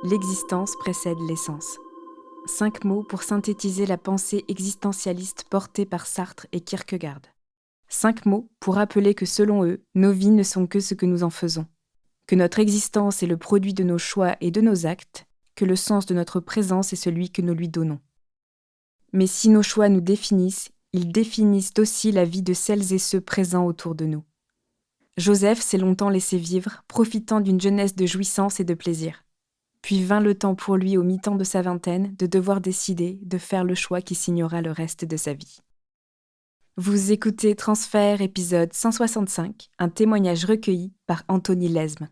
L'existence précède l'essence. 5 mots pour synthétiser la pensée existentialiste portée par Sartre et Kierkegaard. 5 mots pour rappeler que selon eux, nos vies ne sont que ce que nous en faisons, que notre existence est le produit de nos choix et de nos actes, que le sens de notre présence est celui que nous lui donnons. Mais si nos choix nous définissent, ils définissent aussi la vie de celles et ceux présents autour de nous. Joseph s'est longtemps laissé vivre, profitant d'une jeunesse de jouissance et de plaisir. Puis vint le temps pour lui, au mi-temps de sa vingtaine, de devoir décider, de faire le choix qui signera le reste de sa vie. Vous écoutez Transfert, épisode 165, un témoignage recueilli par Anthony Lesme.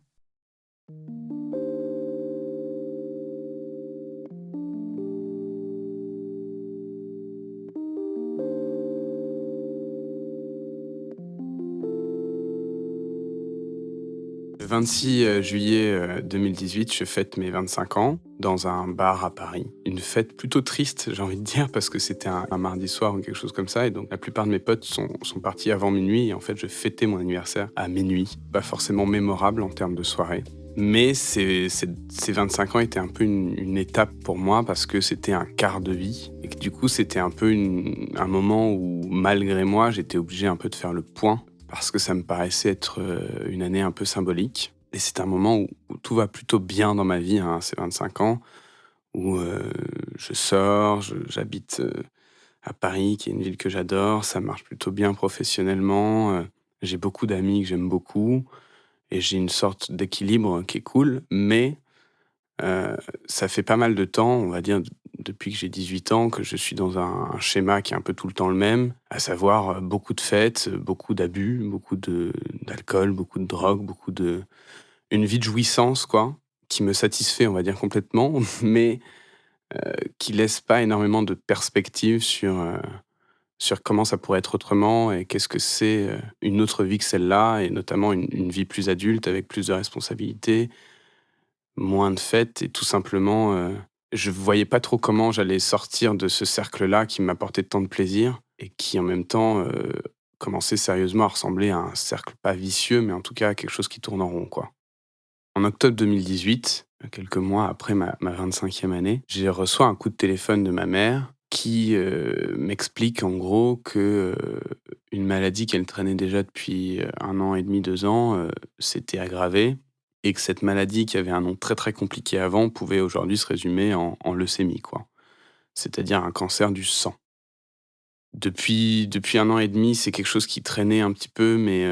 Le 26 juillet 2018, je fête mes 25 ans dans un bar à Paris. Une fête plutôt triste, j'ai envie de dire, parce que c'était un mardi soir ou quelque chose comme ça. Et donc, la plupart de mes potes sont partis avant minuit. Et en fait, je fêtais mon anniversaire à minuit. Pas forcément mémorable en termes de soirée. Mais ces 25 ans étaient un peu une étape pour moi parce que c'était un quart de vie. Et que du coup, c'était un peu un moment où, malgré moi, j'étais obligé un peu de faire le point parce que ça me paraissait être une année un peu symbolique. Et c'est un moment où tout va plutôt bien dans ma vie, ces 25 ans, où je sors, j'habite à Paris, qui est une ville que j'adore, ça marche plutôt bien professionnellement, j'ai beaucoup d'amis que j'aime beaucoup, et j'ai une sorte d'équilibre qui est cool, mais ça fait pas mal de temps, on va dire depuis que j'ai 18 ans, que je suis dans un schéma qui est un peu tout le temps le même, à savoir beaucoup de fêtes, beaucoup d'abus, beaucoup d'alcool, beaucoup de drogue, une vie de jouissance, quoi, qui me satisfait, on va dire, complètement, mais qui laisse pas énormément de perspectives sur comment ça pourrait être autrement et qu'est-ce que c'est une autre vie que celle-là, et notamment une vie plus adulte avec plus de responsabilités, moins de fêtes et tout simplement, je voyais pas trop comment j'allais sortir de ce cercle-là qui m'apportait tant de plaisir et qui en même temps, commençait sérieusement à ressembler à un cercle pas vicieux, mais en tout cas à quelque chose qui tourne en rond, quoi. En octobre 2018, quelques mois après ma 25e année, j'ai reçu un coup de téléphone de ma mère qui, m'explique en gros que, une maladie qu'elle traînait déjà depuis, 1 an et demi, 2 ans, s'était aggravée, et que cette maladie qui avait un nom très, très compliqué avant pouvait aujourd'hui se résumer en leucémie, quoi. C'est-à-dire un cancer du sang. Depuis 1 an et demi, c'est quelque chose qui traînait un petit peu, mais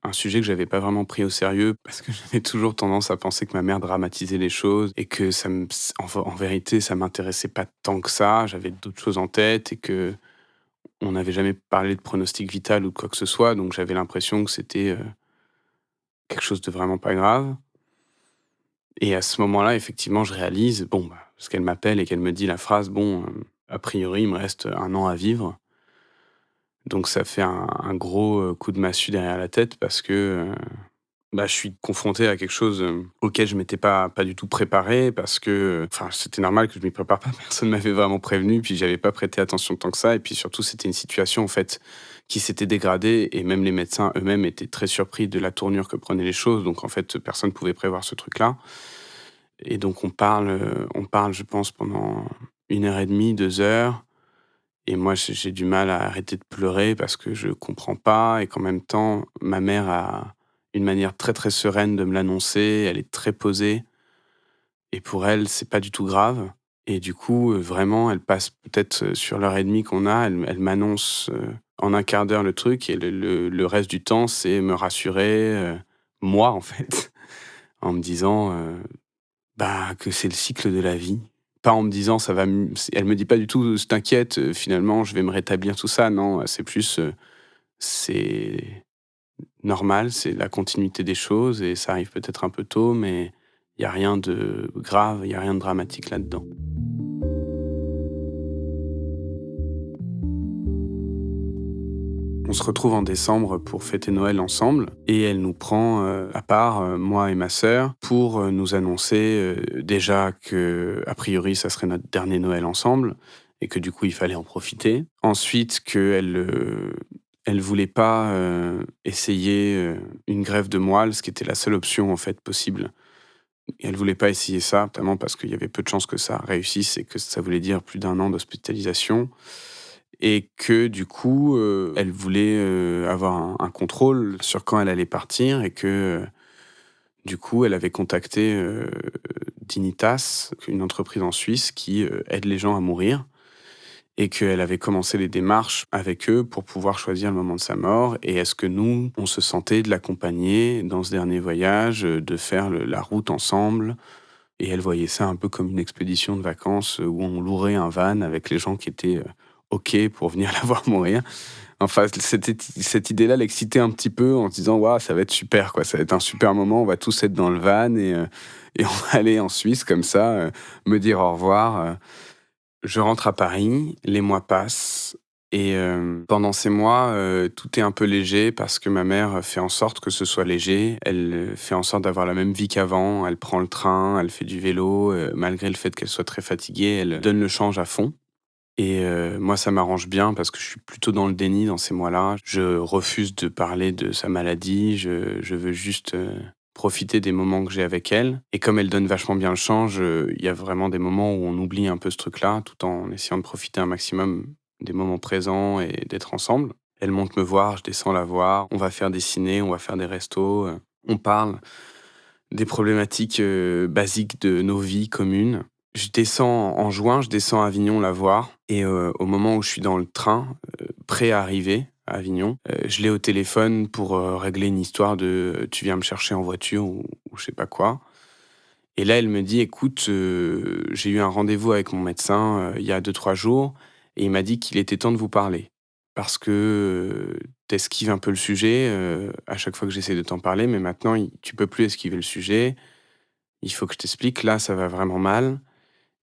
un sujet que j'avais pas vraiment pris au sérieux parce que j'avais toujours tendance à penser que ma mère dramatisait les choses et que en vérité, ça m'intéressait pas tant que ça. J'avais d'autres choses en tête et qu'on n'avait jamais parlé de pronostic vital ou de quoi que ce soit, donc j'avais l'impression que c'était, quelque chose de vraiment pas grave. Et à ce moment-là, effectivement, je réalise, bon, bah, parce qu'elle m'appelle et qu'elle me dit la phrase: «Bon, a priori, il me reste 1 an à vivre». Donc ça fait un gros, coup de massue derrière la tête parce que, bah, je suis confronté à quelque chose, auquel je m'étais pas du tout préparé parce que, enfin, c'était normal que je m'y prépare pas, personne m'avait vraiment prévenu, puis j'avais pas prêté attention tant que ça, et puis surtout, c'était une situation, en fait, qui s'était dégradée, et même les médecins eux-mêmes étaient très surpris de la tournure que prenaient les choses, donc en fait, personne pouvait prévoir ce truc-là, et donc on parle, je pense, pendant 1 heure et demie, 2 heures. Et moi, j'ai du mal à arrêter de pleurer parce que je comprends pas, et qu'en même temps, ma mère a une manière très, très sereine de me l'annoncer. Elle est très posée et pour elle, c'est pas du tout grave, et du coup, vraiment, elle passe peut-être, sur l'heure et demie qu'on a, elle m'annonce, en un quart d'heure le truc, et le reste du temps, c'est me rassurer, moi, en fait, en me disant, bah, que c'est le cycle de la vie. Pas en me disant: «Ça va m» elle me dit pas du tout: «T'inquiète, finalement, je vais me rétablir», tout ça. Non, c'est plus, c'est normal, c'est la continuité des choses, et ça arrive peut-être un peu tôt, mais il y a rien de grave, il y a rien de dramatique là-dedans. On se retrouve en décembre pour fêter Noël ensemble, et elle nous prend, à part, moi et ma sœur, pour, nous annoncer, déjà que a priori, ça serait notre dernier Noël ensemble et que du coup, il fallait en profiter. Ensuite, qu'elle, elle voulait pas, essayer, une greffe de moelle, ce qui était la seule option, en fait, possible. Et elle voulait pas essayer ça, notamment parce qu'il y avait peu de chances que ça réussisse et que ça voulait dire plus d'1 an d'hospitalisation et que du coup, elle voulait, avoir un contrôle sur quand elle allait partir et que, du coup, elle avait contacté, Dignitas, une entreprise en Suisse qui, aide les gens à mourir et qu'elle avait commencé les démarches avec eux pour pouvoir choisir le moment de sa mort et est-ce que nous, on se sentait de l'accompagner dans ce dernier voyage, de faire la route ensemble et elle voyait ça un peu comme une expédition de vacances, où on louerait un van avec les gens qui étaient, OK pour venir la voir mourir. Enfin, cette idée-là l'excitait un petit peu en se disant: «Waouh, ça va être super quoi, ça va être un super moment, on va tous être dans le van et on va aller en Suisse comme ça, me dire au revoir». Je rentre à Paris, les mois passent et pendant ces mois, tout est un peu léger parce que ma mère fait en sorte que ce soit léger. Elle, fait en sorte d'avoir la même vie qu'avant. Elle prend le train, elle fait du vélo, malgré le fait qu'elle soit très fatiguée, elle donne le change à fond et moi ça m'arrange bien parce que je suis plutôt dans le déni dans ces mois-là. Je refuse de parler de sa maladie, je veux juste, profiter des moments que j'ai avec elle et comme elle donne vachement bien le change, il y a vraiment des moments où on oublie un peu ce truc-là, tout en essayant de profiter un maximum des moments présents et d'être ensemble. Elle monte me voir, je descends la voir, on va faire des cinés, on va faire des restos, on parle des problématiques, basiques de nos vies communes. Je descends en juin, je descends à Avignon la voir et au moment où je suis dans le train, prêt à arriver à Avignon, je l'ai au téléphone pour, régler une histoire de, «Tu viens me chercher en voiture» ou je sais pas quoi et là, elle me dit: «Écoute, j'ai eu un rendez-vous avec mon médecin, il y a 2 3 jours et il m'a dit qu'il était temps de vous parler. Parce que, tu esquives un peu le sujet, à chaque fois que j'essaie de t'en parler, mais maintenant tu peux plus esquiver le sujet. Il faut que je t'explique, là, ça va vraiment mal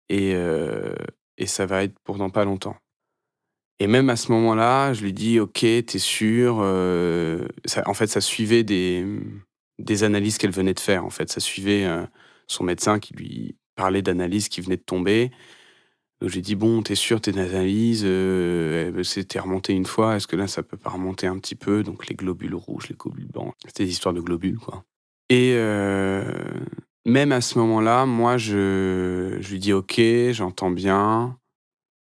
et heu et ça va être pour dans pas longtemps». Et même à ce moment-là, je lui dis: «OK, tu sûr?» Ça en fait, ça suivait des analyses qu'elle venait de faire, en fait. Ça suivait, son médecin qui lui parlait d'analyses qui venaient de tomber. Donc j'ai dit: «Bon, tu sûr tes analyses, c'était remonté une fois, est-ce que là, ça peut pas remonter un petit peu?» Donc les globules rouges, les globules blancs, c'était des histoires de globules, quoi. Et même à ce moment-là, moi, je lui dis: «OK, j'entends bien».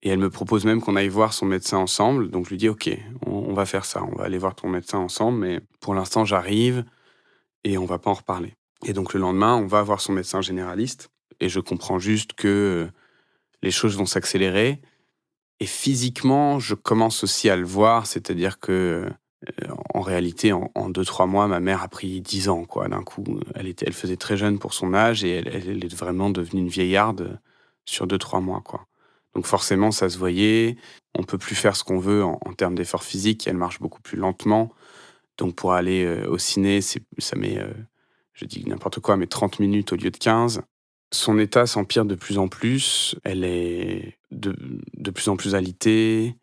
Et elle me propose même qu'on aille voir son médecin ensemble. Donc je lui dis: «OK, on va faire ça, on va aller voir ton médecin ensemble, mais pour l'instant, j'arrive et on va pas en reparler». Et donc le lendemain, on va voir son médecin généraliste et je comprends juste que, les choses vont s'accélérer et physiquement, je commence aussi à le voir. C'est-à-dire que, en réalité, en 2-3 mois, ma mère a pris 10 ans, quoi, d'un coup. Elle faisait très jeune pour son âge et elle est vraiment devenue une vieillarde, sur 2-3 mois, quoi. Donc forcément, ça se voyait. On peut plus faire ce qu'on veut en termes d'effort physique. Elle marche beaucoup plus lentement. Donc pour aller, au ciné, ça met, je dis n'importe quoi, mais 30 minutes au lieu de 15. Son état s'empire de plus en plus. Elle est de plus en plus alitée.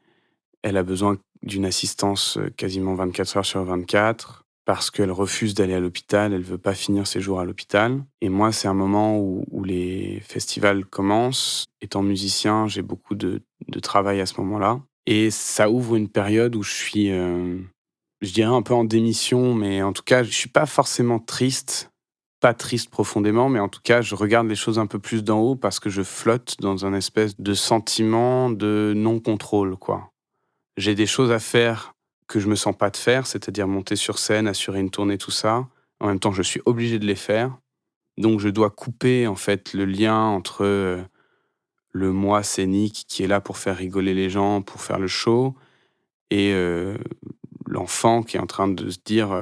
Elle a besoin d'une assistance, quasiment 24 heures sur 24 parce qu'elle refuse d'aller à l'hôpital, elle veut pas finir ses jours à l'hôpital et moi, c'est un moment où les festivals commencent. Étant musicien, j'ai beaucoup de travail à ce moment-là et ça ouvre une période où je suis, je dirais un peu en démission, mais en tout cas, je suis pas forcément triste, pas triste profondément, mais en tout cas, je regarde les choses un peu plus d'en haut parce que je flotte dans un espèce de sentiment de non-contrôle, quoi. J'ai des choses à faire que je me sens pas de faire, c'est-à-dire monter sur scène, assurer une tournée, tout ça. En même temps, je suis obligé de les faire. Donc je dois couper, en fait, le lien entre, le moi scénique qui est là pour faire rigoler les gens, pour faire le show et l'enfant qui est en train de se dire,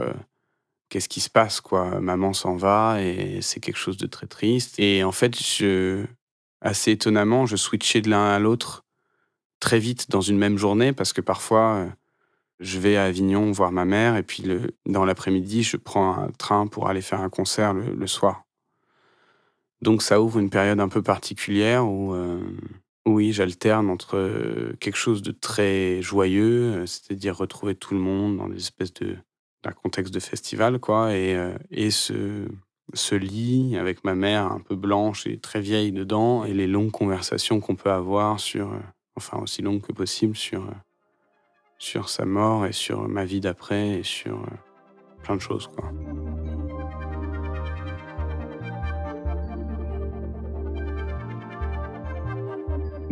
«Qu'est-ce qui se passe, quoi? Maman s'en va et c'est quelque chose de très triste» et en fait, assez étonnamment, je switchais de l'un à l'autre très vite dans une même journée parce que parfois, je vais à Avignon voir ma mère et puis dans l'après-midi, je prends un train pour aller faire un concert le soir. Donc ça ouvre une période un peu particulière où, oui, j'alterne entre, quelque chose de très joyeux, c'est-à-dire retrouver tout le monde dans des espèces d'un contexte de festival quoi et ce lit avec ma mère un peu blanche et très vieille dedans et les longues conversations qu'on peut avoir sur, enfin aussi longues que possible sur sa mort et sur ma vie d'après et sur, plein de choses, quoi.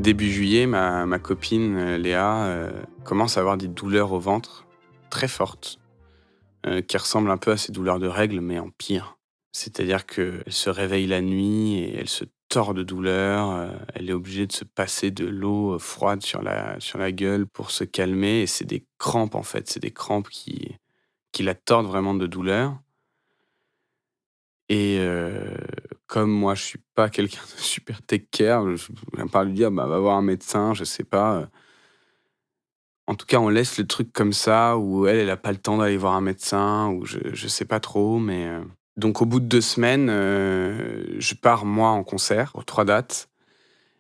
Début juillet, ma copine, Léa, commence à avoir des douleurs au ventre très fortes, qui ressemblent un peu à ses douleurs de règles, mais en pire. C'est-à-dire qu'elle se réveille la nuit et elle se tord de douleur, elle est obligée de se passer de l'eau, froide sur la gueule pour se calmer et c'est des crampes, en fait. C'est des crampes qui la tordent vraiment de douleur et comme moi je suis pas quelqu'un de super take care, je j'aime pas lui dire: «Bah, va voir un médecin», je sais pas, en tout cas, on laisse le truc comme ça, où elle a pas le temps d'aller voir un médecin, ou je sais pas trop, mais donc au bout de 2 semaines, je pars moi en concert aux 3 dates.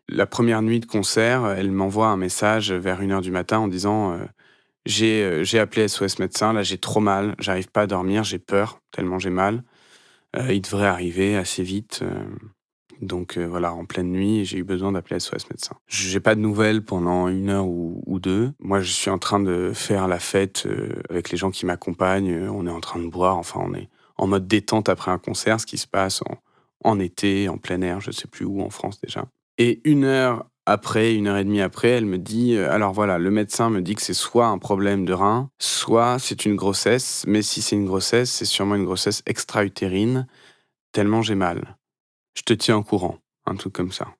La première nuit de concert, elle m'envoie un message vers 1 heure du matin en disant, «J'ai appelé SOS médecin, là j'ai trop mal, j'arrive pas à dormir, j'ai peur tellement j'ai mal. Il devrait arriver assez vite, donc voilà, en pleine nuit, j'ai eu besoin d'appeler SOS médecin. J'ai pas de nouvelles pendant 1 heure ou 2. Moi, je suis en train de faire la fête, avec les gens qui m'accompagnent, on est en train de boire, enfin, on est en mode détente après un concert, ce qui se passe en été, en plein air, je sais plus où en France déjà. Et 1 heure après, 1 heure et demie après, elle me dit, «Alors voilà, le médecin me dit que c'est soit un problème de rein, soit c'est une grossesse, mais si c'est une grossesse, c'est sûrement une grossesse extra-utérine, tellement j'ai mal. Je te tiens au courant», un truc comme ça.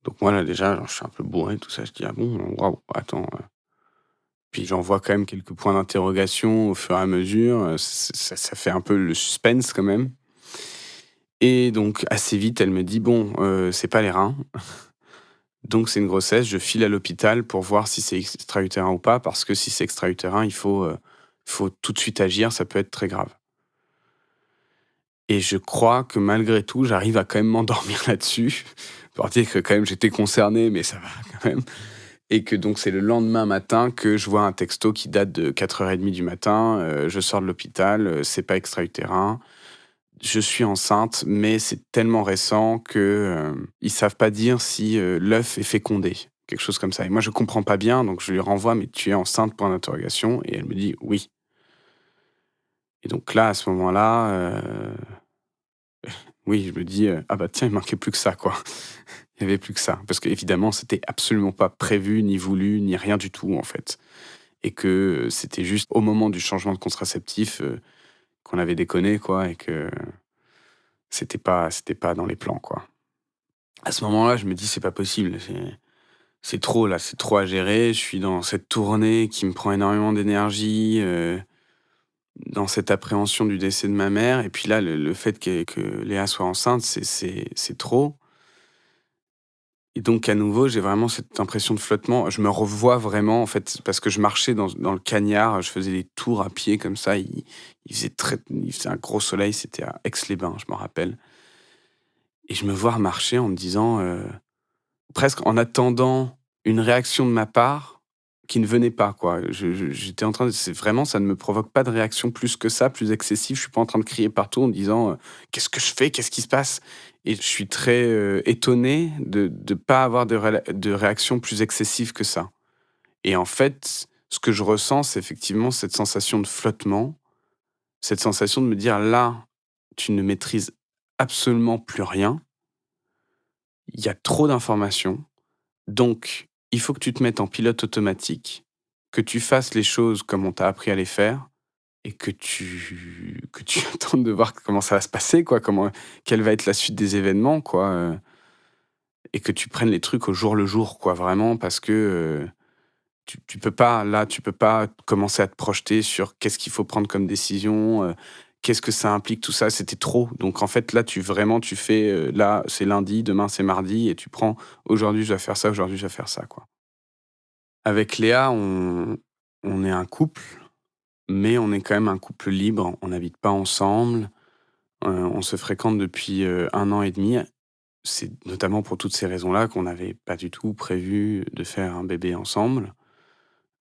Donc moi là déjà, genre, je suis un peu bourré, tout ça, je dis: «Ah bon? Waouh, attends», puis j'envoie quand même quelques points d'interrogation au fur et à mesure, ça fait un peu le suspense quand même et donc assez vite, elle me dit: «Bon, c'est pas les reins, donc c'est une grossesse, je file à l'hôpital pour voir si c'est extra-utérin ou pas, parce que si c'est extra-utérin, il faut tout de suite agir, ça peut être très grave». Et je crois que malgré tout, j'arrive à quand même m'endormir là-dessus, pour dire que quand même j'étais concerné, mais ça va quand même. Et que donc c'est le lendemain matin que je vois un texto qui date de 4h30 du matin, je sors de l'hôpital, c'est pas extra-utérin, je suis enceinte, mais c'est tellement récent que, ils savent pas dire si, l'œuf est fécondé, quelque chose comme ça. Et moi je comprends pas bien, donc je lui renvoie: «Mais tu es enceinte?» point d'interrogation, et elle me dit: «Oui». Et donc là, à ce moment-là, oui, je me dis, «Ah bah tiens, il manquait plus que ça, quoi». Il y avait plus que ça. Parce qu'évidemment, c'était absolument pas prévu, ni voulu, ni rien du tout, en fait. Et que, c'était juste au moment du changement de contraceptif, qu'on avait déconné, quoi, et que c'était pas dans les plans, quoi. À ce moment-là, je me dis: «C'est pas possible, c'est trop là, c'est trop à gérer». Je suis dans cette tournée qui me prend énormément d'énergie, dans cette appréhension du décès de ma mère, et puis là, le fait que Léa soit enceinte, c'est trop. Et donc à nouveau, j'ai vraiment cette impression de flottement. Je me revois vraiment, en fait, parce que je marchais dans le cagnard, je faisais des tours à pied comme ça. Il faisait un gros soleil, c'était à Aix-les-Bains, je m'en rappelle. Et je me vois marcher en me disant, presque en attendant une réaction de ma part qui ne venait pas, quoi. J'étais en train de c'est vraiment, ça ne me provoque pas de réaction plus que ça, plus excessive. Je suis pas en train de crier partout en me disant, «Qu'est-ce que je fais? Qu'est-ce qui se passe?» Et je suis très, étonné de pas avoir de réaction plus excessive que ça. Et en fait, ce que je ressens, c'est effectivement cette sensation de flottement, cette sensation de me dire: «Là, tu ne maîtrises absolument plus rien. Il y a trop d'informations. Donc, il faut que tu te mettes en pilote automatique, que tu fasses les choses comme on t'a appris à les faire et que tu attendes de voir comment ça va se passer, quoi, quelle va être la suite des événements, quoi, et que tu prennes les trucs au jour le jour, quoi, vraiment, parce que, tu peux pas, là, tu peux pas commencer à te projeter sur qu'est-ce qu'il faut prendre comme décision, qu'est-ce que ça implique, tout ça, c'était trop. Donc en fait, là, tu fais, là, c'est lundi, demain, c'est mardi, et tu prends: «Aujourd'hui, je dois faire ça, aujourd'hui, je dois faire ça», quoi. Avec Léa, on est un couple, mais on est quand même un couple libre. On n'habite pas ensemble, on se fréquente depuis, 1 an et demi. C'est notamment pour toutes ces raisons-là qu'on n'avait pas du tout prévu de faire un bébé ensemble,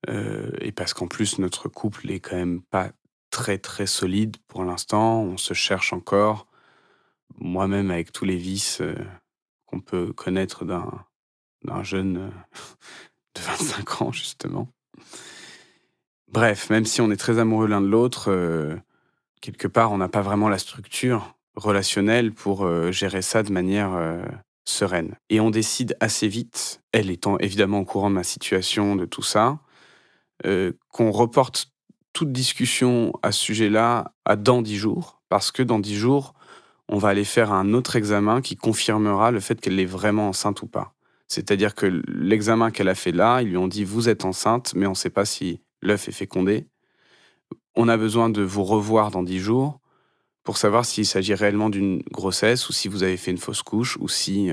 et parce qu'en plus notre couple est quand même pas très, très solide pour l'instant. On se cherche encore, moi-même avec tous les vices, qu'on peut connaître d'un jeune, de 25 ans justement. Bref, même si on est très amoureux l'un de l'autre, quelque part, on n'a pas vraiment la structure relationnelle pour, gérer ça de manière, sereine. Et on décide assez vite, elle étant évidemment au courant de ma situation, de tout ça, qu'on reporte toute discussion à ce sujet-là à dans 10 jours, parce que dans 10 jours, on va aller faire un autre examen qui confirmera le fait qu'elle est vraiment enceinte ou pas. C'est-à-dire que l'examen qu'elle a fait là, ils lui ont dit: «Vous êtes enceinte, mais on ne sait pas si l'œuf est fécondé. On a besoin de vous revoir dans 10 jours pour savoir s'il s'agit réellement d'une grossesse ou si vous avez fait une fausse couche ou si,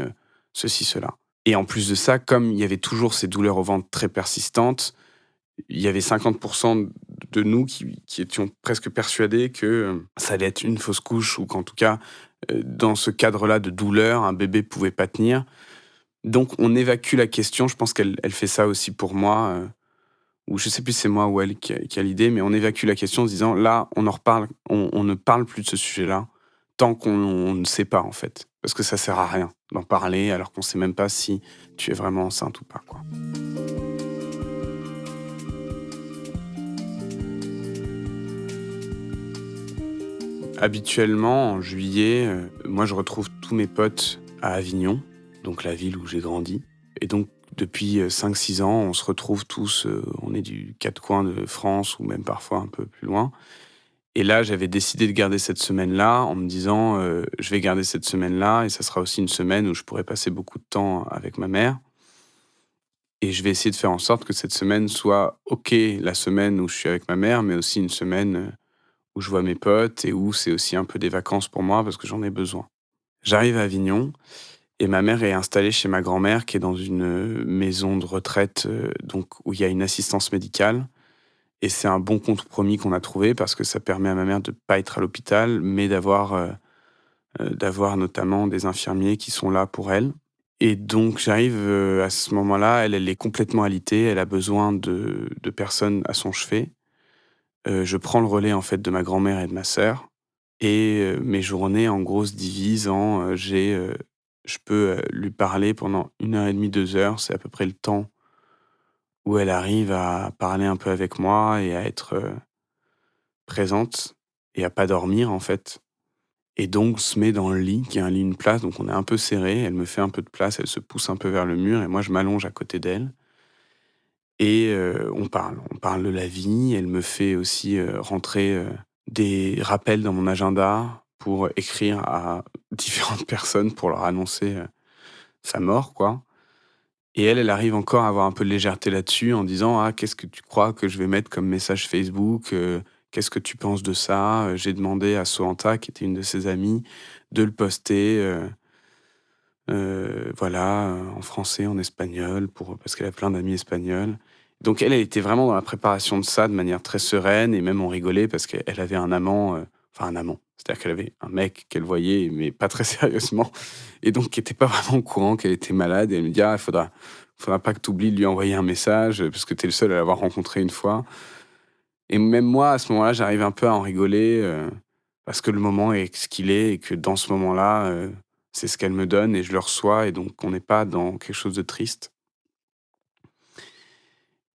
ceci, cela». Et en plus de ça, comme il y avait toujours ces douleurs au ventre très persistantes, il y avait 50 de nous qui étions presque persuadés que, ça allait être une fausse couche ou qu'en tout cas, dans ce cadre-là de douleur, un bébé pouvait pas tenir. Donc on évacue la question. Je pense qu'elle fait ça aussi pour moi, ou je sais plus si c'est moi ou elle qui a l'idée, mais on évacue la question en se disant: «Là, on en reparle, on ne parle plus de ce sujet-là tant qu'on ne sait pas, en fait». Parce que ça sert à rien d'en parler alors qu'on sait même pas si tu es vraiment enceinte ou pas, quoi. Habituellement, en juillet, moi, je retrouve tous mes potes à Avignon, donc la ville où j'ai grandi. Et donc, depuis 5-6 ans, on se retrouve tous, on est du 4 coins de France ou même parfois un peu plus loin. Et là, j'avais décidé de garder cette semaine-là en me disant, «Je vais garder cette semaine-là et ça sera aussi une semaine où je pourrai passer beaucoup de temps avec ma mère et je vais essayer de faire en sorte que cette semaine soit OK, la semaine où je suis avec ma mère, mais aussi une semaine, où je vois mes potes et où c'est aussi un peu des vacances pour moi parce que j'en ai besoin». J'arrive à Avignon et ma mère est installée chez ma grand-mère qui est dans une, maison de retraite, donc où il y a une assistance médicale et c'est un bon compromis qu'on a trouvé parce que ça permet à ma mère de pas être à l'hôpital, mais d'avoir notamment des infirmiers qui sont là pour elle. Et donc j'arrive, à ce moment-là, elle est complètement alitée, elle a besoin de personnes à son chevet. Je prends le relais en fait de ma grand-mère et de ma sœur. Et mes journées, en gros, se divisent en, je peux, lui parler pendant 1 heure et demie, 2 heures. C'est à peu près le temps où elle arrive à parler un peu avec moi et à être, présente et à pas dormir, en fait. Et donc se met dans le lit, qui est un lit, une place, donc on est un peu serrés. Elle me fait un peu de place, elle se pousse un peu vers le mur et moi je m'allonge à côté d'elle et on parle. On parle de la vie. Elle me fait aussi, rentrer, des rappels dans mon agenda pour écrire à différentes personnes pour leur annoncer, sa mort, quoi. Et elle arrive encore à avoir un peu de légèreté là-dessus en disant: «Ah, qu'est-ce que tu crois que je vais mettre comme message Facebook? Qu'est-ce que tu penses de ça?» J'ai demandé à Soanta, qui était une de ses amies, de le poster, voilà, en français, en espagnol parce qu'elle a plein d'amis espagnols. Donc elle était vraiment dans la préparation de ça de manière très sereine et même on rigolait parce qu'elle avait un amant, enfin un amant, c'est-à-dire qu'elle avait un mec qu'elle voyait mais pas très sérieusement et donc qui était pas vraiment au courant qu'elle était malade et elle me dit: «Ah, il faudra pas que tu oublies de lui envoyer un message, parce que tu es le seul à l'avoir rencontré une fois». Et même moi, à ce moment-là, j'arrive un peu à en rigoler, parce que le moment est ce qu'il est et que dans ce moment-là, c'est ce qu'elle me donne et je le reçois et donc on n'est pas dans quelque chose de triste.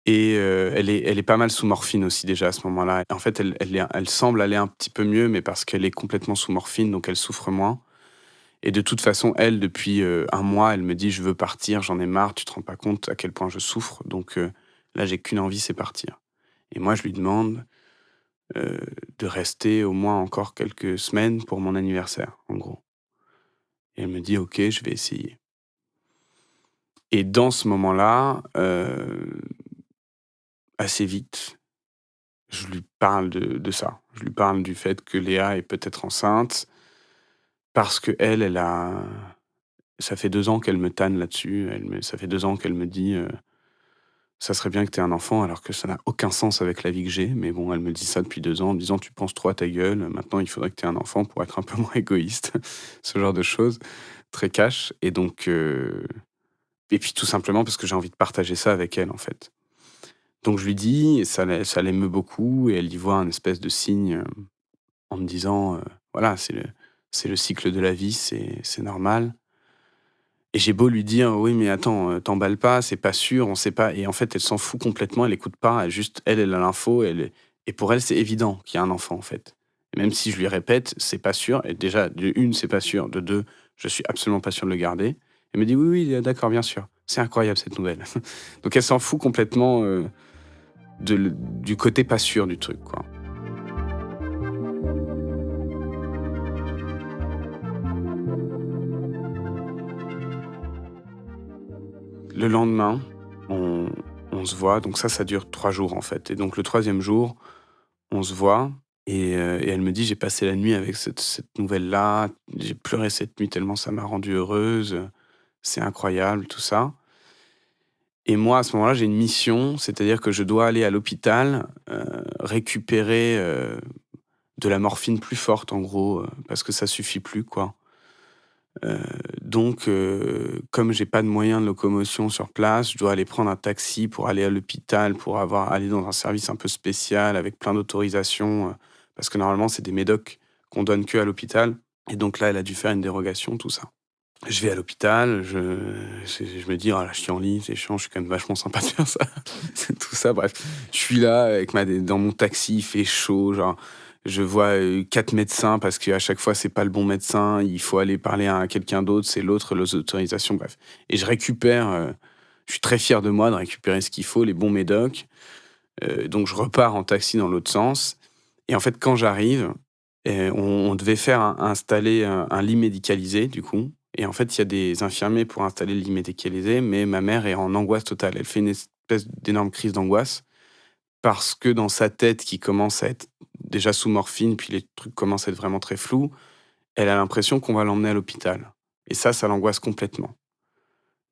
Et elle est pas mal sous morphine aussi déjà à ce moment-là. En fait, elle semble aller un petit peu mieux, mais parce qu'elle est complètement sous morphine, donc elle souffre moins. Et de toute façon, elle, depuis, 1 mois, elle me dit: «Je veux partir, j'en ai marre, tu te rends pas compte à quel point je souffre, donc là, j'ai qu'une envie, c'est partir». Et moi, je lui demande, heu, de rester au moins encore quelques semaines pour mon anniversaire, en gros. Et elle me dit: «OK, je vais essayer». Et dans ce moment-là, assez vite, je lui parle de ça. Je lui parle du fait que Léa est peut-être enceinte parce qu'elle, elle a ça fait 2 ans qu'elle me tanne là-dessus. Ça fait 2 ans qu'elle me dit, «Ça serait bien que tu aies un enfant», alors que ça n'a aucun sens avec la vie que j'ai. Mais bon, elle me dit ça depuis 2 ans en me disant: «Tu penses trop à ta gueule, maintenant il faudrait que tu aies un enfant pour être un peu moins égoïste». Ce genre de choses, très cash. Et donc et puis tout simplement parce que j'ai envie de partager ça avec elle, en fait. Donc je lui dis et ça l'émeut beaucoup et elle y voit un espèce de signe, en me disant, voilà, c'est le cycle de la vie, c'est normal. Et j'ai beau lui dire: «Oui, mais attends, t'emballe pas, c'est pas sûr, on sait pas», et en fait, elle s'en fout complètement, elle écoute pas, elle a l'info, et pour elle, c'est évident qu'il y a un enfant, en fait. Et même si je lui répète: «C'est pas sûr», et déjà, de une c'est pas sûr, de 2 je suis absolument pas sûr de le garder. Elle me dit: «Oui, oui, d'accord, bien sûr». C'est incroyable cette nouvelle. Donc elle s'en fout complètement, du côté pas sûr du truc, quoi. Le lendemain, on on se voit, donc ça dure 3 jours, en fait et donc le troisième jour, on se voit et elle me dit: «J'ai passé la nuit avec cette nouvelle-là, j'ai pleuré cette nuit tellement ça m'a rendue heureuse, c'est incroyable», tout ça et moi, à ce moment-là, j'ai une mission, c'est-à-dire que je dois aller à l'hôpital, récupérer, de la morphine plus forte, en gros, parce que ça suffit plus, quoi. Heu, comme j'ai pas de moyens de locomotion sur place, je dois aller prendre un taxi pour aller à l'hôpital, pour aller dans un service un peu spécial avec plein d'autorisations, parce que normalement, c'est des médocs qu'on donne que à l'hôpital et donc là, elle a dû faire une dérogation, tout ça. Je vais à l'hôpital, je me dis: «Oh là, je suis en lit, c'est chiant, je suis quand même vachement sympa de faire ça». C'est tout ça, bref. Je suis là avec ma dans mon taxi, il fait chaud, genre, je vois, 4 médecins parce qu'à chaque fois, c'est pas le bon médecin, il faut aller parler à quelqu'un d'autre, c'est l'autre, les autorisations, bref. Et je récupère, je suis très fier de moi de récupérer ce qu'il faut, les bons médocs. Donc je repars en taxi dans l'autre sens et en fait, quand j'arrive, on devait faire installer un lit médicalisé, du coup et en fait, il y a des infirmiers pour installer le lit médicalisé, mais ma mère est en angoisse totale. Elle fait une espèce d'énorme crise d'angoisse parce que dans sa tête qui commence à être déjà sous morphine, puis les trucs commencent à être vraiment très flous, elle a l'impression qu'on va l'emmener à l'hôpital et ça l'angoisse complètement.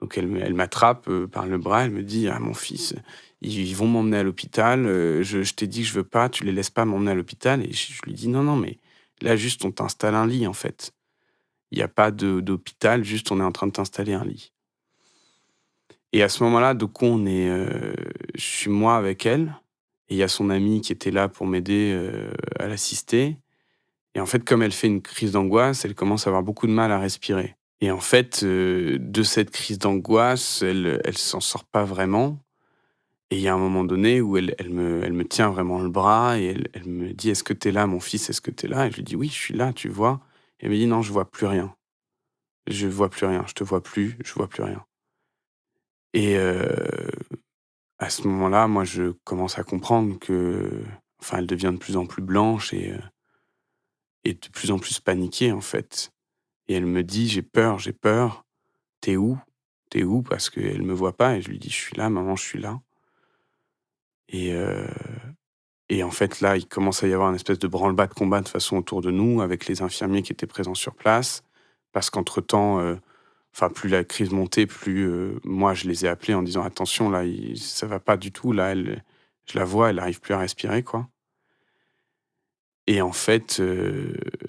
Donc elle m'attrape, par le bras, elle me dit: «Ah mon fils, ils vont m'emmener à l'hôpital, je t'ai dit que je veux pas, tu les laisses pas m'emmener à l'hôpital» et je lui dis: «Non, non, mais là juste on t'installe un lit en fait. Il y a pas d'hôpital, juste on est en train de t'installer un lit» et à ce moment-là, du coup je suis moi avec elle et il y a son amie qui était là pour m'aider, à l'assister et en fait, comme elle fait une crise d'angoisse, elle commence à avoir beaucoup de mal à respirer et en fait, de cette crise d'angoisse, elle s'en sort pas vraiment et il y a un moment donné où elle me tient vraiment le bras et elle me dit: «Est-ce que tu es là mon fils? Est-ce que tu es là?» et je lui dis: «Oui, je suis là, tu vois?» et elle me dit: «Non, je vois plus rien. Je vois plus rien. Je te vois plus, je vois plus rien» et à ce moment-là, moi, je commence à comprendre enfin, elle devient de plus en plus blanche et de plus en plus paniquée, en fait et elle me dit: j'ai peur. T'es où? T'es où?» parce qu'elle me voit pas et je lui dis: «Je suis là maman, je suis là» et heu et en fait, là, il commence à y avoir une espèce de branle-bas de combat de façon autour de nous avec les infirmiers qui étaient présents sur place. Parce qu'entre-temps, enfin, plus la crise montait, plus, moi, je les ai appelés en disant: «Attention, là, ça va pas du tout. Là, je la vois, elle arrive plus à respirer, quoi» et en fait,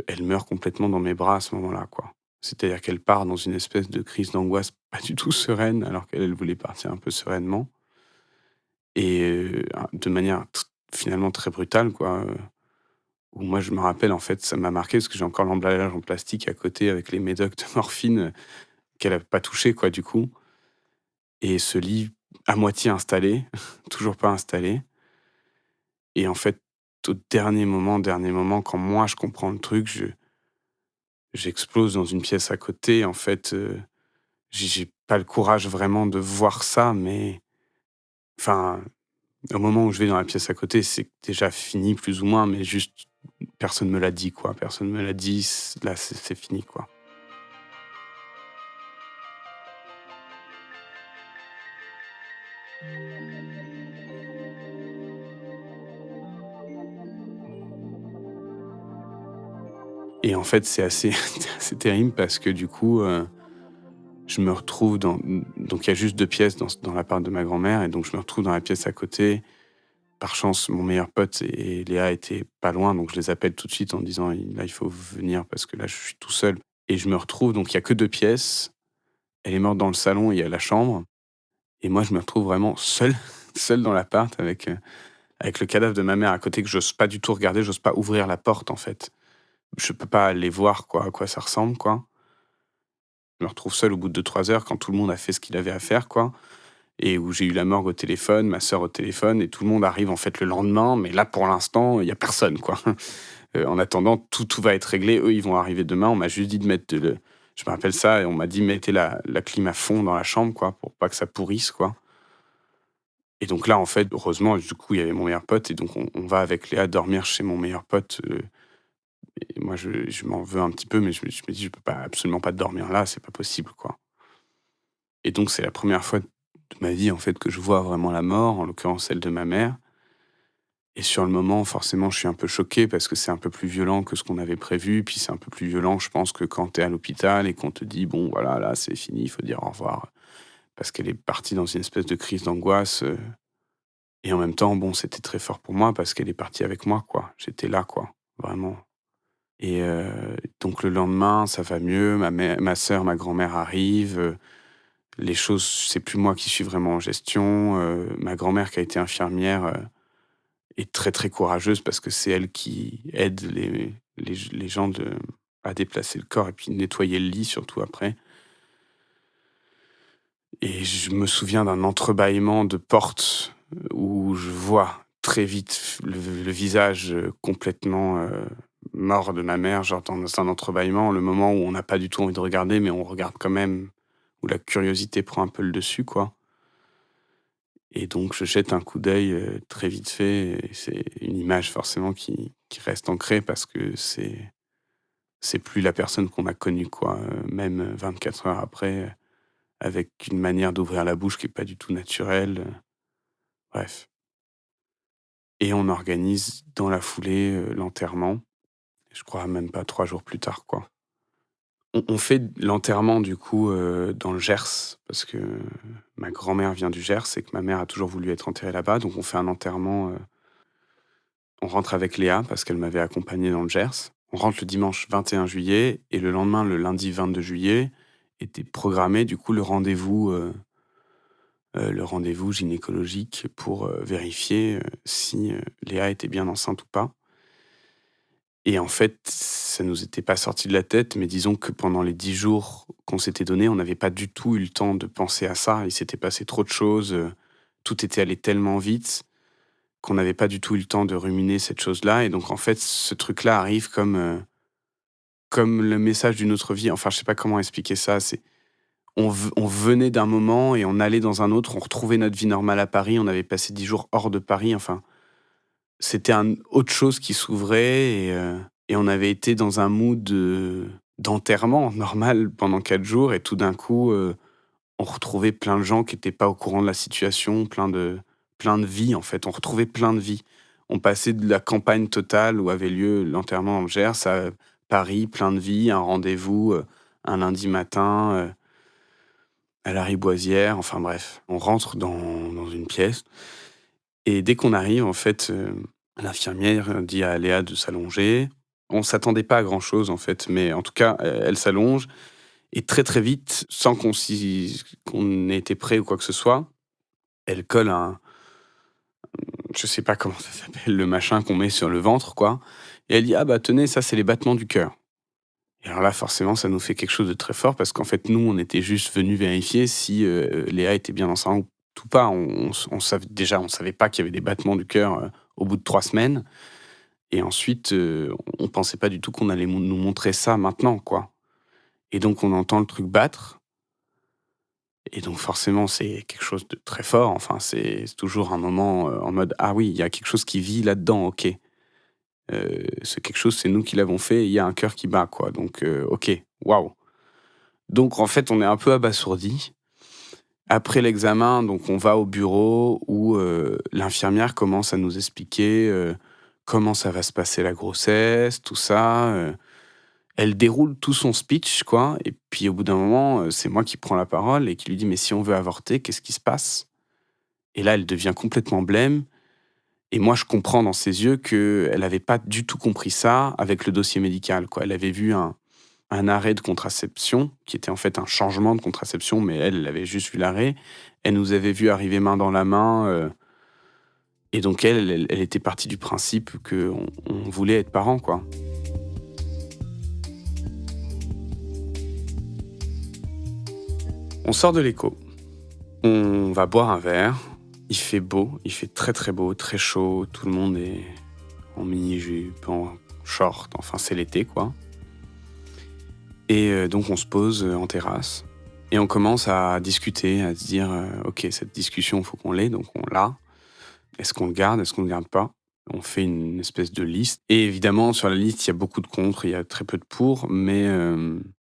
elle meurt complètement dans mes bras à ce moment-là, quoi. C'est-à-dire qu'elle part dans une espèce de crise d'angoisse pas du tout sereine, alors qu'elle, elle voulait partir un peu sereinement et de manière finalement très brutale, quoi, où moi, je me rappelle, en fait, ça m'a marqué parce que j'ai encore l'emballage en plastique à côté avec les médocs de morphine, qu'elle a pas touché, quoi, du coup et ce lit à moitié installé, toujours pas installé et en fait, au dernier moment, quand moi, je comprends le truc, j'explose dans une pièce à côté. En fait, j'ai pas le courage vraiment de voir ça, mais enfin, au moment où je vais dans la pièce à côté, c'est déjà fini plus ou moins, mais juste personne me l'a dit, quoi. Personne me l'a dit, là, c'est fini, quoi. Et en fait, c'est assez c'est terrible parce que du coup, je me retrouve donc il y a juste 2 pièces dans l'appart de ma grand-mère et donc je me retrouve dans la pièce à côté. Par chance, mon meilleur pote et Léa étaient pas loin, donc je les appelle tout de suite en disant: «Là, il faut venir parce que là, je suis tout seul» et je me retrouve donc il y a que 2 pièces. Elle est morte dans le salon et il y a la chambre et moi, je me retrouve vraiment seul, seul dans l'appart avec le cadavre de ma mère à côté que j'ose pas du tout regarder, j'ose pas ouvrir la porte, en fait. Je peux pas aller voir quoi à quoi ça ressemble, quoi. Je me retrouve seul au bout de 2-3 heures quand tout le monde a fait ce qu'il avait à faire, quoi et où j'ai eu la morgue au téléphone, ma sœur au téléphone et tout le monde arrive, en fait, le lendemain, mais là, pour l'instant, il y a personne, quoi. En attendant, tout va être réglé. Eux, ils vont arriver demain. On m'a juste dit de mettre Je me rappelle ça et on m'a dit: «Mettez la clim à fond dans la chambre, quoi, pour pas que ça pourrisse, quoi». Et donc là, en fait, heureusement, du coup, il y avait mon meilleur pote et donc on va avec Léa dormir chez mon meilleur pote, et moi je m'en veux un petit peu, mais je me dis: «Je peux pas absolument pas dormir là, c'est pas possible, quoi». Et donc c'est la première fois de ma vie, en fait, que je vois vraiment la mort, en l'occurrence celle de ma mère. Et sur le moment, forcément, je suis un peu choqué parce que c'est un peu plus violent que ce qu'on avait prévu. Puis c'est un peu plus violent, je pense, que quand tu es à l'hôpital et qu'on te dit: «Bon, voilà, là, c'est fini, il faut dire au revoir». Parce qu'elle est partie dans une espèce de crise d'angoisse, et en même temps, bon, c'était très fort pour moi parce qu'elle est partie avec moi, quoi. J'étais là, quoi, vraiment. Et donc le lendemain, ça va mieux. Ma sœur, ma grand-mère arrivent, les choses, c'est plus moi qui suis vraiment en gestion. Ma grand-mère qui a été infirmière, est très, très courageuse parce que c'est elle qui aide les gens à déplacer le corps et puis nettoyer le lit surtout après. Et je me souviens d'un entrebâillement de porte, où je vois très vite le visage, complètement, mort de ma mère, genre dans un entrebâillement, le moment où on n'a pas du tout envie de regarder, mais on regarde quand même, où la curiosité prend un peu le dessus, quoi. Et donc je jette un coup d'œil, très vite fait et c'est une image forcément qui reste ancrée parce que c'est plus la personne qu'on a connue, quoi, même 24 heures après, avec une manière d'ouvrir la bouche qui est pas du tout naturelle, bref. Et on organise dans la foulée, l'enterrement. Je crois même pas 3 jours plus tard, quoi. On fait l'enterrement du coup, dans le Gers parce que ma grand-mère vient du Gers et que ma mère a toujours voulu être enterrée là-bas, donc on fait un enterrement, on rentre avec Léa parce qu'elle m'avait accompagné dans le Gers. On rentre le dimanche 21 juillet et le lendemain, le lundi 22 juillet, était programmé du coup le rendez-vous gynécologique pour, vérifier, si, Léa était bien enceinte ou pas. Et en fait, ça nous était pas sorti de la tête, mais disons que pendant les 10 jours qu'on s'était donnés, on n'avait pas du tout eu le temps de penser à ça. Il s'était passé trop de choses, tout était allé tellement vite qu'on n'avait pas du tout eu le temps de ruminer cette chose-là. Et donc en fait, ce truc-là arrive comme le message d'une autre vie. Enfin, je sais pas comment expliquer ça. C'est on venait d'un moment et on allait dans un autre, on retrouvait notre vie normale à Paris, on avait passé 10 jours hors de Paris, enfin, c'était un autre chose qui s'ouvrait et on avait été dans un mood, d'enterrement normal pendant 4 jours et tout d'un coup, on retrouvait plein de gens qui étaient pas au courant de la situation, plein de vies, en fait. On retrouvait plein de vies. On passait de la campagne totale où avait lieu l'enterrement dans le Gers à Paris, plein de vies, un rendez-vous, un lundi matin, à la Riboisière, enfin bref. On rentre dans une pièce et dès qu'on arrive, en fait, l'infirmière dit à Léa de s'allonger. On s'attendait pas à grand-chose, en fait, mais en tout cas, elle s'allonge et très, très vite, sans qu'on ait été prêt ou quoi que ce soit, elle colle je sais pas comment ça s'appelle, le machin qu'on met sur le ventre, quoi. Et elle dit: «Ah bah tenez, ça, c'est les battements du cœur». Et alors là, forcément, ça nous fait quelque chose de très fort parce qu'en fait, nous, on était juste venus vérifier si, Léa était bien enceinte ou pas. On savait déjà, on savait pas qu'il y avait des battements du cœur, au bout de 3 semaines. Et ensuite, on pensait pas du tout qu'on allait nous montrer ça maintenant, quoi. Et donc on entend le truc battre et donc forcément, c'est quelque chose de très fort. Enfin, c'est toujours un moment, en mode: «Ah oui, il y a quelque chose qui vit là-dedans, OK. Ce quelque chose, c'est nous qui l'avons fait et il y a un cœur qui bat, quoi, donc OK, waouh». Donc en fait, on est un peu abasourdis. Après l'examen, donc on va au bureau où, l'infirmière commence à nous expliquer, comment ça va se passer la grossesse, tout ça. Elle déroule tout son speech, quoi, et puis au bout d'un moment, c'est moi qui prends la parole et qui lui dis: «Mais si on veut avorter, qu'est-ce qui se passe?» Et là, elle devient complètement blême et moi, je comprends dans ses yeux qu'elle avait pas du tout compris ça avec le dossier médical, quoi. Elle avait vu un arrêt de contraception qui était en fait un changement de contraception, mais elle avait juste vu l'arrêt. Elle nous avait vu arriver main dans la main, et donc elle était partie du principe qu'on voulait être parents, quoi. On sort de l'écho. On va boire un verre. Il fait beau, il fait très, très beau, très chaud. Tout le monde est en mini-jupe, en short. Enfin, c'est l'été, quoi. Et donc on se pose, en terrasse et on commence à discuter, à se dire, «OK, cette discussion, il faut qu'on l'ait», donc on l'a. Est-ce qu'on le garde? Est-ce qu'on le garde pas? On fait une espèce de liste et évidemment sur la liste, il y a beaucoup de contre, il y a très peu de pour, mais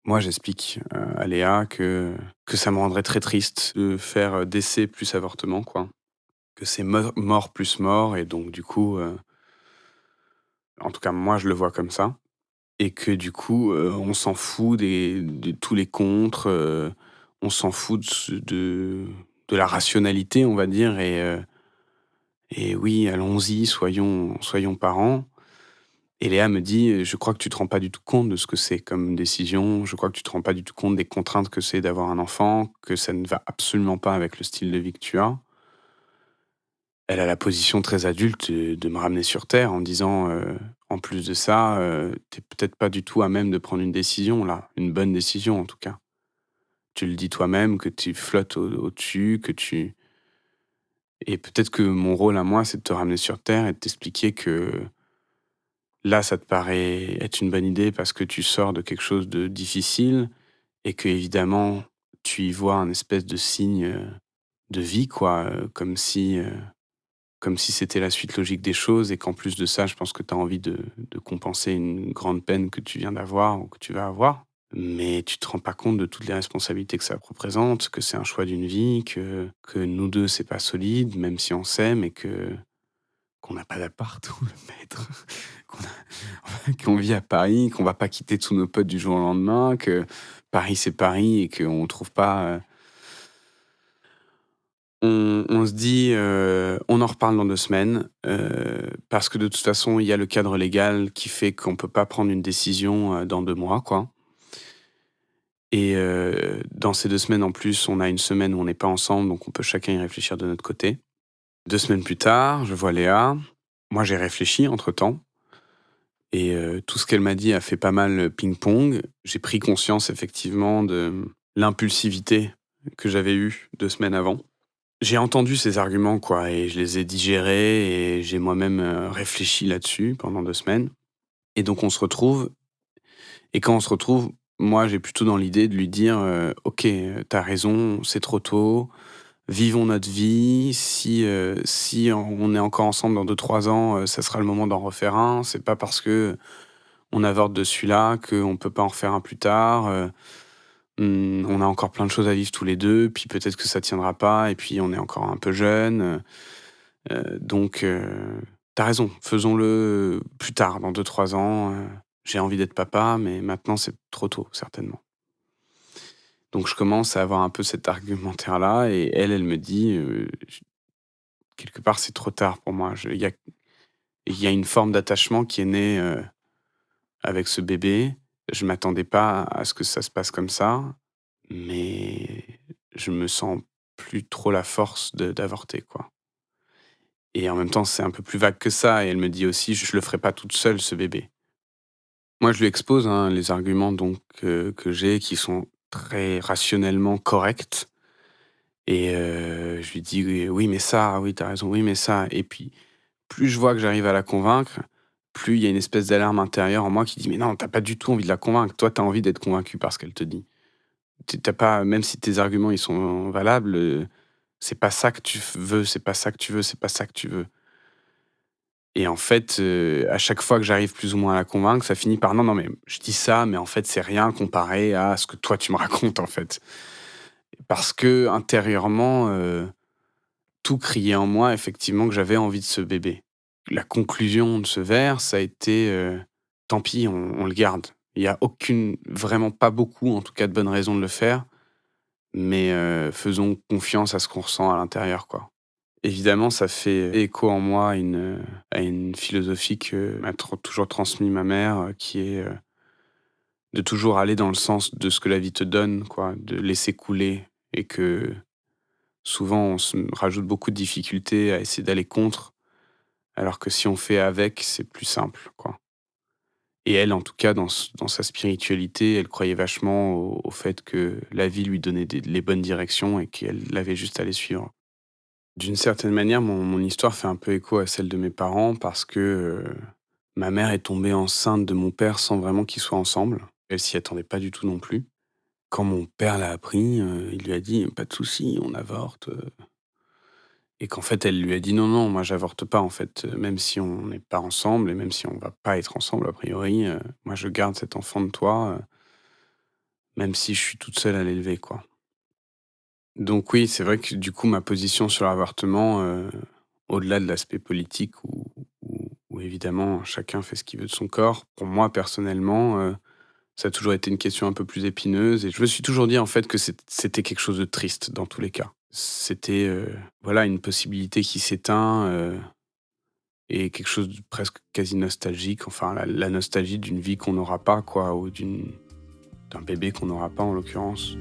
moi j'explique, à Léa que ça me rendrait très triste de faire, décès plus avortement, quoi. Que c'est mort plus mort et donc du coup, en tout cas moi je le vois comme ça et que du coup, on s'en fout de tous les contre, on s'en fout de la rationalité, on va dire et oui, allons-y, soyons parents. Et Léa me dit: «Je crois que tu te rends pas du tout compte de ce que c'est comme décision. Je crois que tu te rends pas du tout compte des contraintes que c'est d'avoir un enfant, que ça ne va absolument pas avec le style de vie que tu as». Elle a la position très adulte, de me ramener sur terre en disant, «En plus de ça, tu peut-être pas du tout à même de prendre une décision là, une bonne décision en tout cas. Tu le dis toi-même que tu flottes au-dessus, que tu» et peut-être que mon rôle à moi, c'est de te ramener sur terre et de t'expliquer que là, ça te paraît être une bonne idée parce que tu sors de quelque chose de difficile et que évidemment tu y vois un espèce de signe, de vie quoi, comme si c'était la suite logique des choses et qu'en plus de ça, je pense que tu as envie de compenser une grande peine que tu viens d'avoir ou que tu vas avoir. Mais tu te rends pas compte de toutes les responsabilités que ça représente, que c'est un choix d'une vie, que nous 2 c'est pas solide, même si on s'aime et qu'on n'a pas d'appart où le mettre, qu'on qu'on vit à Paris, qu'on va pas quitter tous nos potes du jour au lendemain, que Paris, c'est Paris et qu'on trouve pas, on se dit, «On en reparle dans 2 semaines», parce que de toute façon, il y a le cadre légal qui fait qu'on peut pas prendre une décision, dans 2 mois, quoi et dans ces 2 semaines, en plus, on a une semaine où on n'est pas ensemble, donc on peut chacun y réfléchir de notre côté. 2 semaines plus tard, je vois Léa. Moi, j'ai réfléchi entre-temps et tout ce qu'elle m'a dit a fait pas mal, ping-pong. J'ai pris conscience effectivement de, l'impulsivité que j'avais eue 2 semaines avant. J'ai entendu ces arguments quoi et je les ai digérés et j'ai moi-même, réfléchi là-dessus pendant 2 semaines et donc on se retrouve et quand on se retrouve, moi j'ai plutôt dans l'idée de lui dire, «OK, tu raison, c'est trop tôt, vivons notre vie. Si on est encore ensemble dans 2 3 ans, ça sera le moment d'en refaire un. C'est pas parce que on avorte de celui-là qu'on peut pas en refaire un plus tard, on a encore plein de choses à vivre tous les 2. Puis peut-être que ça tiendra pas et puis on est encore un peu jeunes, donc tu raison, faisons-le plus tard, dans 2 3 ans, j'ai envie d'être papa, mais maintenant c'est trop tôt, certainement». Donc je commence à avoir un peu cet argumentaire-là et elle me dit, quelque part, c'est trop tard pour moi. Il y a une forme d'attachement qui est née, avec ce bébé. Je m'attendais pas à ce que ça se passe comme ça, mais je me sens plus trop la force d'avorter, quoi. Et en même temps, c'est un peu plus vague que ça et elle me dit aussi: «Je le ferai pas toute seule, ce bébé». Moi, je lui expose, hein, les arguments donc que j'ai qui sont très rationnellement corrects et je lui dis: «Oui, oui, mais ça, oui, t'as raison, oui, mais ça» et puis plus je vois que j'arrive à la convaincre, plus il y a une espèce d'alarme intérieure en moi qui dit: «Mais non, t'as pas du tout envie de la convaincre. Toi, t'as envie d'être convaincu par ce qu'elle te dit. Tu pas même si tes arguments, ils sont valables, c'est pas ça que tu veux, c'est pas ça que tu veux, c'est pas ça que tu veux» et en fait, à chaque fois que j'arrive plus ou moins à la convaincre, ça finit par: «Non, non, mais je dis ça, mais en fait, c'est rien comparé à ce que toi, tu me racontes, en fait». Parce que intérieurement, tout criait en moi effectivement que j'avais envie de ce bébé. La conclusion de ce vers, ça a été, tant pis, on le garde. Il y a aucune vraiment pas beaucoup en tout cas de bonnes raisons de le faire, mais faisons confiance à ce qu'on ressent à l'intérieur, quoi. Évidemment, ça fait écho en moi à une philosophie que m'a toujours transmis ma mère, qui est, de toujours aller dans le sens de ce que la vie te donne, quoi, de laisser couler et que souvent on se rajoute beaucoup de difficultés à essayer d'aller contre. Alors que si on fait avec, c'est plus simple, quoi. Et elle, en tout cas, dans sa spiritualité, elle croyait vachement au fait que la vie lui donnait les bonnes directions et qu'elle avait juste à les suivre. D'une certaine manière, mon histoire fait un peu écho à celle de mes parents parce que ma mère est tombée enceinte de mon père sans vraiment qu'ils soient ensemble. Elle s'y attendait pas du tout non plus. Quand mon père l'a appris, il lui a dit: «Pas de souci, on avorte», et qu'en fait, elle lui a dit: «Non, non, moi j'avorte pas en fait, même si on n'est pas ensemble et même si on va pas être ensemble a priori, moi je garde cet enfant de toi, même si je suis toute seule à l'élever, quoi». Donc oui, c'est vrai que du coup, ma position sur l'avortement, au-delà de l'aspect politique où évidemment chacun fait ce qu'il veut de son corps, pour moi personnellement, ça a toujours été une question un peu plus épineuse et je me suis toujours dit en fait que c'était quelque chose de triste dans tous les cas. C'était, voilà, une possibilité qui s'éteint, et quelque chose de presque quasi nostalgique, enfin la nostalgie d'une vie qu'on n'aura pas quoi, ou d'un bébé qu'on n'aura pas en l'occurrence.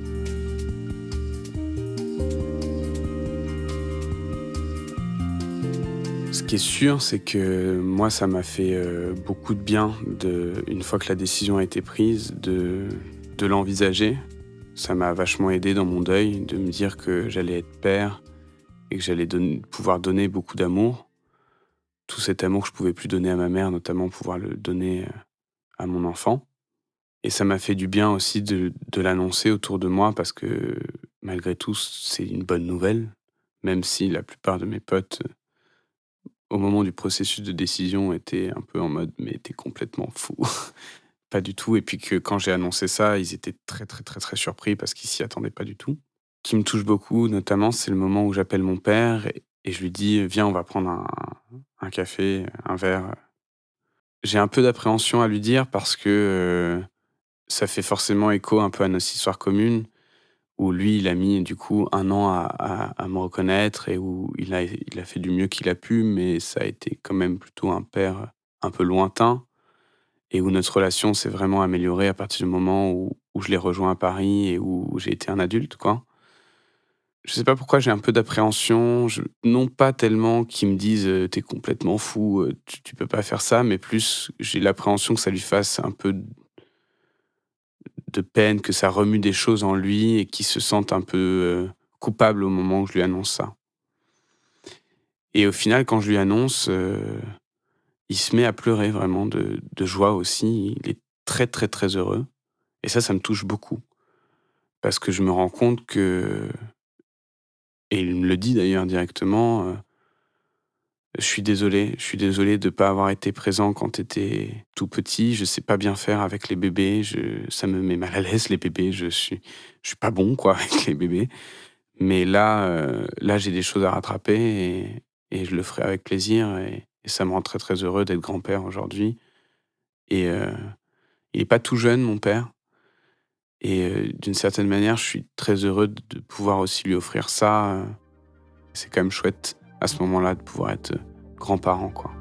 Ce qui est sûr, c'est que moi, ça m'a fait, beaucoup de bien une fois que la décision a été prise, de l'envisager. Ça m'a vachement aidé dans mon deuil, de me dire que j'allais être père et que j'allais pouvoir donner beaucoup d'amour. Tout cet amour que je pouvais plus donner à ma mère, notamment pouvoir le donner, à mon enfant. Et ça m'a fait du bien aussi de l'annoncer autour de moi parce que malgré tout, c'est une bonne nouvelle, même si la plupart de mes potes, au moment du processus de décision, étaient un peu en mode: «Mais tu complètement fou». Pas du tout, et puis que quand j'ai annoncé ça, ils étaient très, très, très, très surpris parce qu'ils s'y attendaient pas du tout. Qui me touche beaucoup notamment, c'est le moment où j'appelle mon père et je lui dis: «Viens, on va prendre un café, un verre». J'ai un peu d'appréhension à lui dire parce que, ça fait forcément écho un peu à notre histoire commune, où lui, il a mis du coup 1 an à me reconnaître et où il a fait du mieux qu'il a pu, mais ça a été quand même plutôt un père un peu lointain et où notre relation s'est vraiment améliorée à partir du moment où je l'ai rejoint à Paris et où j'ai été un adulte, quoi. Je sais pas pourquoi j'ai un peu d'appréhension, non pas tellement qu'ils me disent, «Tu complètement fou, tu peux pas faire ça», mais plus j'ai l'appréhension que ça lui fasse un peu de peine, que ça remue des choses en lui et qu'il se sente un peu, coupable au moment où je lui annonce ça. Et au final, quand je lui annonce, il se met à pleurer vraiment de joie aussi. Il est très, très, très heureux et ça me touche beaucoup parce que je me rends compte que, et il me le dit d'ailleurs directement, je suis désolé de ne pas avoir été présent quand tu étais tout petit. Je sais pas bien faire avec les bébés, ça me met mal à l'aise les bébés, je suis pas bon quoi avec les bébés. Mais là, j'ai des choses à rattraper et je le ferai avec plaisir et ça me rend très, très heureux d'être grand-père aujourd'hui et il est pas tout jeune mon père et d'une certaine manière, je suis très heureux de pouvoir aussi lui offrir ça, c'est quand même chouette à ce moment-là de pouvoir être, grand-parent, quoi.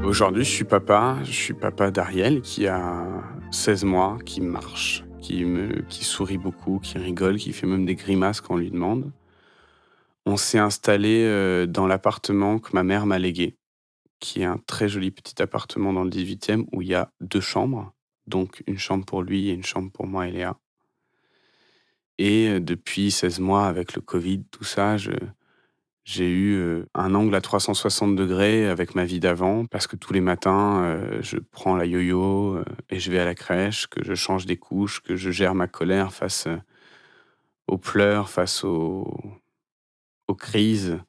Aujourd'hui, je suis papa d'Ariel qui a 16 mois, qui marche, qui sourit beaucoup, qui rigole, qui fait même des grimaces quand on lui demande. On s'est installé dans l'appartement que ma mère m'a légué, qui est un très joli petit appartement dans le 18e où il y a 2 chambres, donc une chambre pour lui et une chambre pour moi et Léa. Et depuis 16 mois avec le covid, tout ça, j'ai eu, un angle à 360° avec ma vie d'avant parce que tous les matins, je prends la yo-yo, et je vais à la crèche, que je change des couches, que je gère ma colère face, aux pleurs, face aux crises.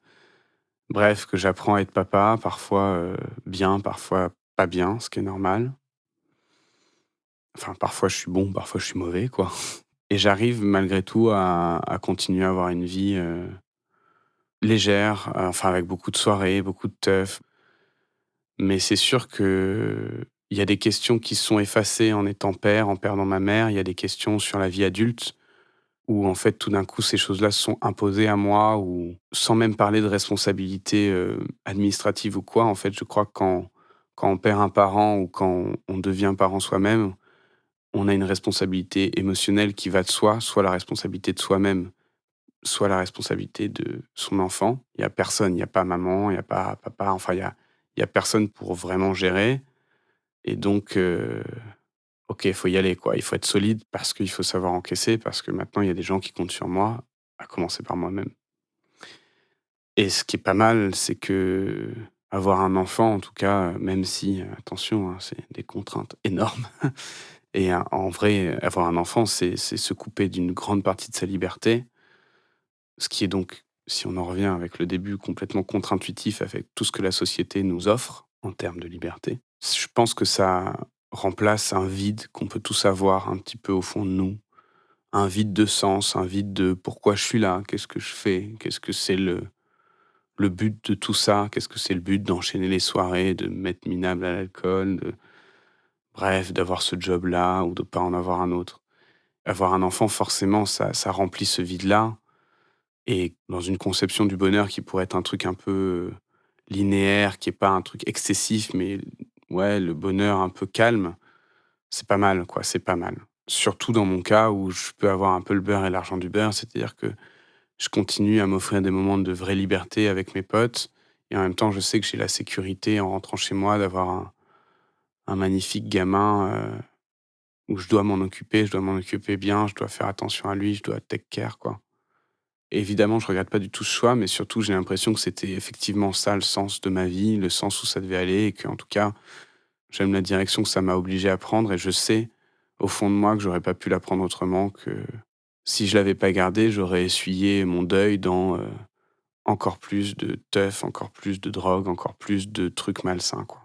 Bref, que j'apprends à être papa, parfois, bien, parfois pas bien, ce qui est normal. Enfin, parfois je suis bon, parfois je suis mauvais, quoi. Et j'arrive malgré tout à continuer à avoir une vie, légère, enfin avec beaucoup de soirées, beaucoup de teuf. Mais c'est sûr que il y a des questions qui se sont effacées en étant père, en perdant ma mère. Il y a des questions sur la vie adulte où en fait, tout d'un coup, ces choses-là se sont imposées à moi ou sans même parler de responsabilité, administrative ou quoi. En fait, je crois que quand on perd un parent ou quand on devient parent soi-même, on a une responsabilité émotionnelle qui va de soi, soit la responsabilité de soi-même, soit la responsabilité de son enfant. Il y a personne, il y a pas maman, il y a pas papa, enfin il y a personne pour vraiment gérer et donc OK, il faut y aller, quoi. Il faut être solide parce qu'il faut savoir encaisser, parce que maintenant, il y a des gens qui comptent sur moi, à commencer par moi-même. Et ce qui est pas mal, c'est que avoir un enfant, en tout cas, même si, attention, hein, c'est des contraintes énormes et en vrai, avoir un enfant, c'est se couper d'une grande partie de sa liberté, ce qui est donc, si on en revient avec le début, complètement contre-intuitif avec tout ce que la société nous offre en termes de liberté. Je pense que ça remplace un vide qu'on peut tous avoir un petit peu au fond de nous, un vide de sens, un vide de: «Pourquoi je suis là? Qu'est-ce que je fais? Qu'est-ce que c'est le but de tout ça? Qu'est-ce que c'est le but d'enchaîner les soirées, de me mettre minable à l'alcool, de bref, d'avoir ce job-là ou de pas en avoir un autre?» Avoir un enfant, forcément, ça remplit ce vide-là et dans une conception du bonheur qui pourrait être un truc un peu, linéaire, qui est pas un truc excessif, mais ouais, le bonheur un peu calme, c'est pas mal, quoi, c'est pas mal. Surtout dans mon cas où je peux avoir un peu le beurre et l'argent du beurre, c'est-à-dire que je continue à m'offrir des moments de vraie liberté avec mes potes et en même temps, je sais que j'ai la sécurité en rentrant chez moi d'avoir un magnifique gamin, où je dois m'en occuper bien, je dois faire attention à lui, je dois take care, quoi. Et évidemment, je regrette pas du tout ce choix, mais surtout, j'ai l'impression que c'était effectivement ça le sens de ma vie, le sens où ça devait aller et qu'en tout cas, j'aime la direction que ça m'a obligé à prendre et je sais, au fond de moi, que j'aurais pas pu la prendre autrement, que si je l'avais pas gardé, j'aurais essuyé mon deuil dans, encore plus de teuf, encore plus de drogue, encore plus de trucs malsains, quoi.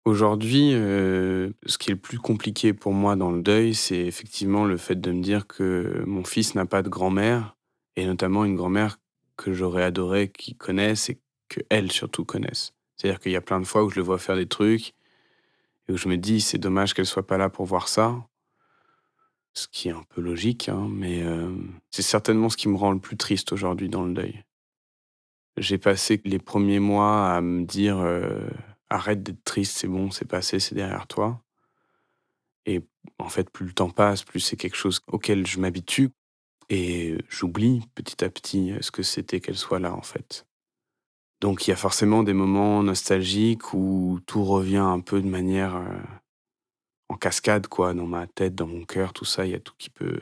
Aujourd'hui, ce qui est le plus compliqué pour moi dans le deuil, c'est effectivement le fait de me dire que mon fils n'a pas de grand-mère et notamment une grand-mère que j'aurais adoré qu'il connaisse et qu'elle surtout connaisse. C'est-à-dire qu'il y a plein de fois où je le vois faire des trucs et où je me dis: «C'est dommage qu'elle soit pas là pour voir ça», ce qui est un peu logique, hein, mais c'est certainement ce qui me rend le plus triste aujourd'hui dans le deuil. J'ai passé les premiers mois à me dire, «Arrête d'être triste, c'est bon, c'est passé, c'est derrière toi». Et en fait, plus le temps passe, plus c'est quelque chose auquel je m'habitue et j'oublie petit à petit, ce que c'était qu'elle soit là, en fait. Donc il y a forcément des moments nostalgiques où tout revient un peu de manière, en cascade, quoi, dans ma tête, dans mon cœur, tout ça. Il y a tout qui peut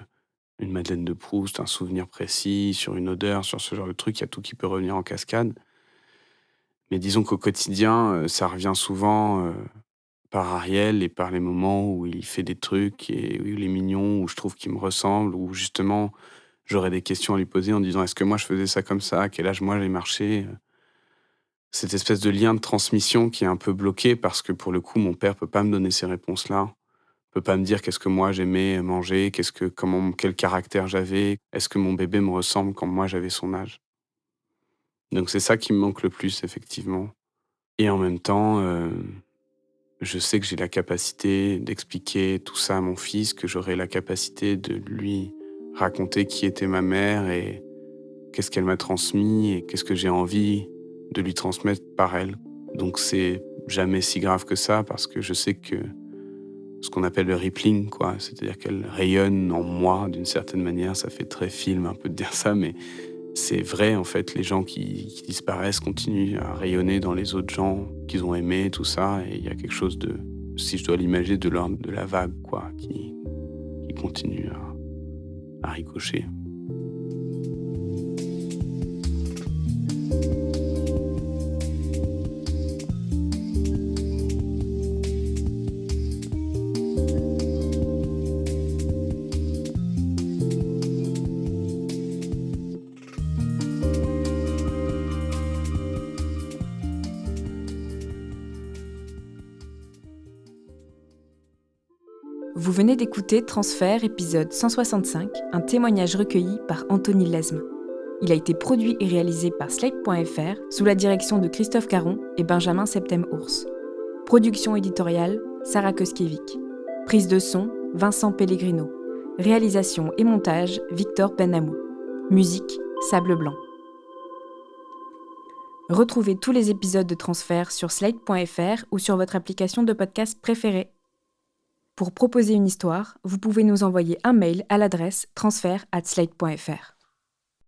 une Madeleine de Proust, un souvenir précis, sur une odeur, sur ce genre de truc, il y a tout qui peut revenir en cascade. Mais disons qu'au quotidien, ça revient souvent, par Ariel et par les moments où il fait des trucs et où il est mignon, où je trouve qu'il me ressemble, où justement j'aurais des questions à lui poser en disant: «Est-ce que moi je faisais ça comme ça? À quel âge moi j'ai marché?» Cette espèce de lien de transmission qui est un peu bloqué parce que pour le coup mon père peut pas me donner ces réponses-là, peut pas me dire qu'est-ce que moi j'aimais manger, quel caractère j'avais, est-ce que mon bébé me ressemble quand moi j'avais son âge? Donc c'est ça qui me manque le plus effectivement et en même temps, je sais que j'ai la capacité d'expliquer tout ça à mon fils, que j'aurai la capacité de lui raconter qui était ma mère et qu'est-ce qu'elle m'a transmis et qu'est-ce que j'ai envie de lui transmettre par elle. Donc c'est jamais si grave que ça parce que je sais que ce qu'on appelle le rippling, quoi, c'est-à-dire qu'elle rayonne en moi d'une certaine manière. Ça fait très film un peu de dire ça, mais c'est vrai, en fait, les gens qui disparaissent continuent à rayonner dans les autres gens qu'ils ont aimés, tout ça, et il y a quelque chose de, si je dois l'imaginer, de l'ordre de la vague, quoi, qui continue à ricocher. Vous venez d'écouter Transfert, épisode 165, un témoignage recueilli par Anthony Lesme. Il a été produit et réalisé par Slate.fr sous la direction de Christophe Caron et Benjamin Septem-Ours. Production éditoriale, Sarah Koskiewicz. Prise de son, Vincent Pellegrino. Réalisation et montage, Victor Benamou. Musique, Sable Blanc. Retrouvez tous les épisodes de Transfert sur Slate.fr ou sur votre application de podcast préférée. Pour proposer une histoire, vous pouvez nous envoyer un mail à l'adresse transfert@slate.fr.